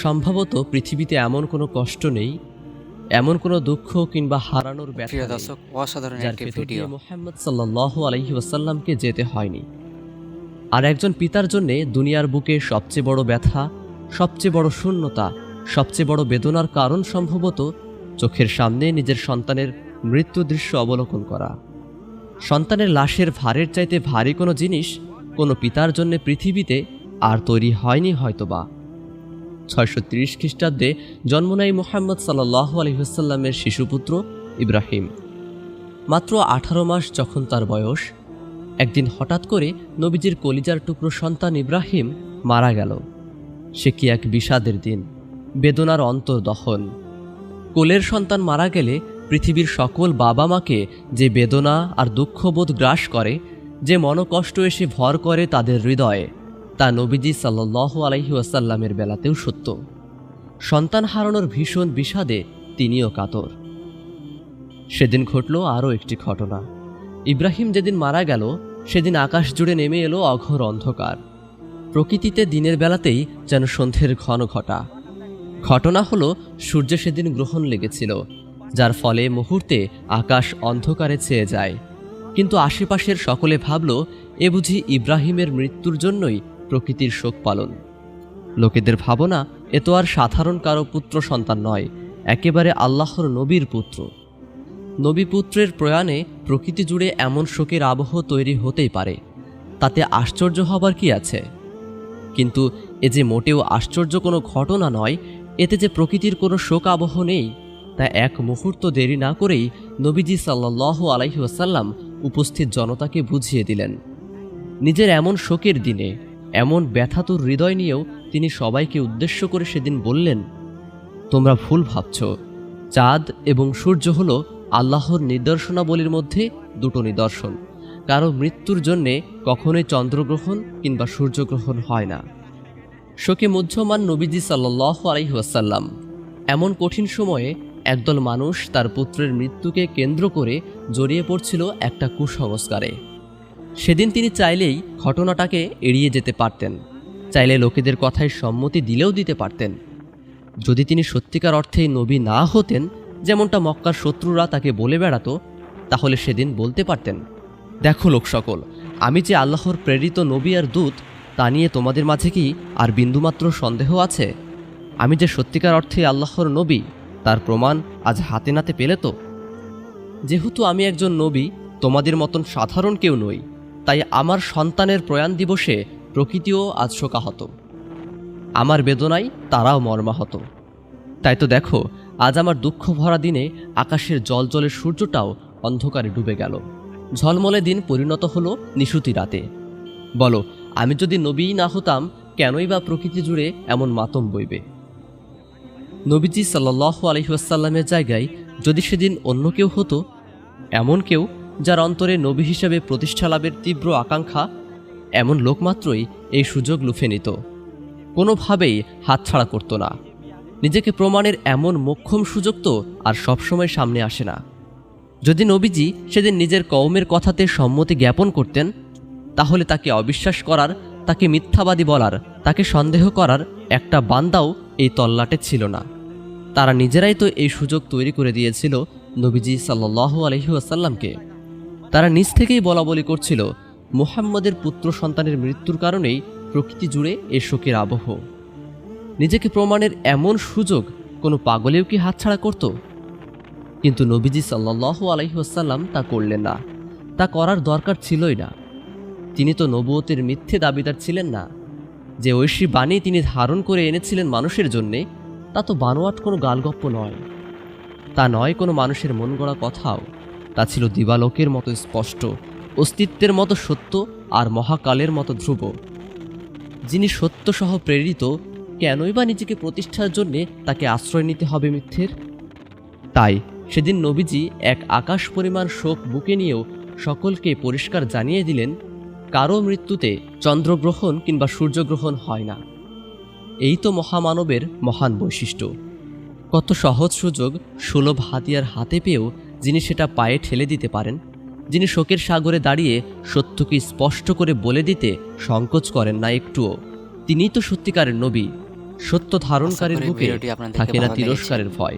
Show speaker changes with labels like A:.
A: সম্ভবত পৃথিবীতে এমন কোনো কষ্ট নেই, এমন কোনো দুঃখ কিংবা হারানোর ব্যথা
B: প্রিয়
A: নেই,
B: দর্শক, অসাধারণ
A: যার
B: একটি
A: ভেতর
B: ভিডিও।
A: দিয়ে মুহাম্মদ সাল্লাল্লাহু আলাইহি ওয়াসাল্লামকে যেতে হয়নি। আর একজন পিতার জন্যে দুনিয়ার বুকে সবচেয়ে বড় ব্যথা, সবচেয়ে বড় শূন্যতা, সবচেয়ে বড় বেদনার কারণ সম্ভবত চোখের সামনে নিজের সন্তানের মৃত্যু দৃশ্য অবলোকন করা। সন্তানের লাশের ভারের চাইতে ভারী কোনো জিনিস কোনো পিতার জন্য পৃথিবীতে আর তৈরি হয়নি হয়তোবা। 630 খ্রিস্টাব্দে জন্ম নেয় মুহাম্মদ সাল্লাল্লাহু আলাইহি ওয়াসাল্লামের শিশুপুত্র ইব্রাহিম। মাত্র 18 মাস যখন তার বয়স, একদিন হঠাৎ করে নবীজির কলিজার টুকরো সন্তান ইব্রাহিম মারা গেল। সে কি এক বিষাদের দিন, বেদনার অন্তর্দহন। কোলের সন্তান মারা গেলে পৃথিবীর সকল বাবা মাকে যে বেদনা আর দুঃখবোধ গ্রাস করে, যে মনোকষ্ট এসে ভর করে তাদের হৃদয়ে, তা নবীজি সাল্লাল্লাহু আলাইহি ওয়াসাল্লামের বেলাতেও সত্য। সন্তান হারানোর ভীষণ বিষাদে তিনিও কাতর। সেদিন ঘটল আরও একটি ঘটনা। ইব্রাহিম যেদিন মারা গেল সেদিন আকাশ জুড়ে নেমে এলো অঘোর অন্ধকার। প্রকৃতিতে দিনের বেলাতেই যেন সন্ধ্যের ঘন ঘটা। ঘটনা হলো সূর্যে সেদিন গ্রহণ লেগেছিল, যার ফলে মুহূর্তে আকাশ অন্ধকারে ছেয়ে যায়। কিন্তু আশেপাশের সকলে ভাবল এ বুঝি ইব্রাহিমের মৃত্যুর জন্যই প্রকৃতির শোক পালন। লোকেদের ভাবনা এ তো আর সাধারণ কারো পুত্র সন্তান নয়, একেবারে আল্লাহর নবীর পুত্র। নবী পুত্রের প্রয়াণে প্রকৃতি জুড়ে এমন শোকের আবহ তৈরি হতেই পারে, তাতে আশ্চর্য হবার কি আছে? কিন্তু এ যে মোটেও আশ্চর্য কোনো ঘটনা নয়। এতে যে প্রকৃতির কোনো শোক আবহ নেই, তা এক মুহূর্ত দেরি না করেই নবীজি সাল্লাল্লাহু আলাইহি ওয়াসাল্লাম উপস্থিত জনতাকে বুঝিয়ে দিলেন। নিজের এমন শোকের দিনে, এমন ব্যথাতুর হৃদয় নিয়েও তিনি সবাইকে উদ্দেশ্য করে সেদিন বললেন, তোমরা ভুল ভাবছ। চাঁদ এবং সূর্য হলো আল্লাহর নিদর্শনাবলীর মধ্যে দুটো নিদর্শন। কারো মৃত্যুর জন্যে কখনোই চন্দ্রগ্রহণ কিংবা সূর্যগ্রহণ হয় না। শোকে মুহ্যমান নবীজি সাল্লাল্লাহু আলাইহি ওয়াসাল্লাম এমন কঠিন সময়ে একদল মানুষ তার পুত্রের মৃত্যুকে কেন্দ্র করে জড়িয়ে পড়ছিল একটা কুসংস্কারে। সেদিন তিনি চাইলেই ঘটনাটাকে এড়িয়ে যেতে পারতেন, চাইলে লোকেদের কথায় সম্মতি দিলেও দিতে পারতেন। যদি তিনি সত্যিকার অর্থেই নবী না হতেন, যেমনটা মক্কার শত্রুরা তাকে বলে বেড়াতো, তাহলে সেদিন বলতে পারতেন, দেখো লোক সকল, আমি যে আল্লাহর প্রেরিত নবী আর দূত, তা নিয়ে তোমাদের মাঝে কি আর বিন্দুমাত্র সন্দেহ আছে? আমি যে সত্যিকার অর্থে আল্লাহর নবী, তার প্রমাণ আজ হাতে নাতে পেলে তো। যেহেতু আমি একজন নবী, তোমাদের মতন সাধারণ কেউ নই, তাই আমার সন্তানের প্রয়াণ দিবসে প্রকৃতিও আজ শোকাহত, আমার বেদনায় তারাও মর্মাহত। তাই তো দেখো, আজ আমার দুঃখ ভরা দিনে আকাশের জলজলের সূর্যটাও অন্ধকারে ডুবে গেল। ঝলমলে দিন পরিণত হলো নিশুতি রাতে। বলো, আমি যদি নবীই না হতাম, কেনই বা প্রকৃতি জুড়ে এমন মাতম বইবে? নবীজি সাল্লাল্লাহু আলাইহি ওয়াসাল্লামের জায়গায় যদি সেদিন অন্য কেউ হতো, এমন কেউ যার অন্তরে নবী হিসেবে প্রতিষ্ঠা লাভের তীব্র আকাঙ্ক্ষা, এমন লোক মাত্রই এই সুযোগ লুফে নিত, কোনোভাবেই হাতছাড়া করত না। নিজেকে প্রমাণের এমন মোক্ষম সুযোগ তো আর সবসময় সামনে আসে না। যদি নবীজি সেদিন নিজের কওমের কথাতে সম্মতি জ্ঞাপন করতেন, তাহলে তাকে অবিশ্বাস করার, তাকে মিথ্যাবাদী বলার, তাকে সন্দেহ করার একটা বান্দাও এই তল্লাটে ছিল না। তারা নিজেরাই তো এই সুযোগ তৈরি করে দিয়েছিল নবীজি সাল্লাল্লাহু আলাইহি ওয়াসাল্লামকে। তারা নিজ থেকেই বলাবলি করছিল, মুহাম্মদের পুত্র সন্তানের মৃত্যুর কারণেই প্রকৃতি জুড়ে এই শোকের আবহ। নিজেকে প্রমাণের এমন সুযোগ কোনো পাগলেও কি হাতছাড়া করত? কিন্তু নবীজি সাল্লাল্লাহু আলাইহি ওয়াসাল্লাম তা করলেন না, তা করার দরকার ছিলই না। তিনি তো নবুয়তের মিথ্যে দাবিদার ছিলেন না। যে ঐশী বাণী তিনি ধারণ করে এনেছিলেন মানুষের জন্যে, তা তো বানোয়াট কোনো গালগপ্প নয়, তা নয় কোনো মানুষের মন গড়া কথাও। তা ছিল দিবালোকের মতো স্পষ্ট, অস্তিত্বের মতো সত্য আর মহাকালের মতো ধ্রুব। যিনি সত্যসহ প্রেরিত, কেনই বা নিজেকে প্রতিষ্ঠার জন্যে তাকে আশ্রয় নিতে হবে মিথ্যের? তাই সেদিন নবীজি এক আকাশ পরিমাণ শোক বুকে নিয়েও সকলকে পরিষ্কার জানিয়ে দিলেন, কারো মৃত্যুতে চন্দ্রগ্রহণ কিংবা সূর্যগ্রহণ হয় না। এই তো মহামানবের মহান বৈশিষ্ট্য। কত সহজ সুযোগ সুলভ হাতিয়ার হাতে পেয়েও যিনি সেটা পায়ে ঠেলে দিতে পারেন, যিনি শোকের সাগরে দাঁড়িয়ে সত্যকে স্পষ্ট করে বলে দিতে সংকোচ করেন না একটুও, তিনিই তো সত্যিকারের নবী। সত্য ধারণকারীর
B: আশা করি
A: বুকে
B: ভিডিওটি আপনাদেরকে
A: থাকে না
B: ভালো লেগেছে।
A: তিরস্কারের ভয়।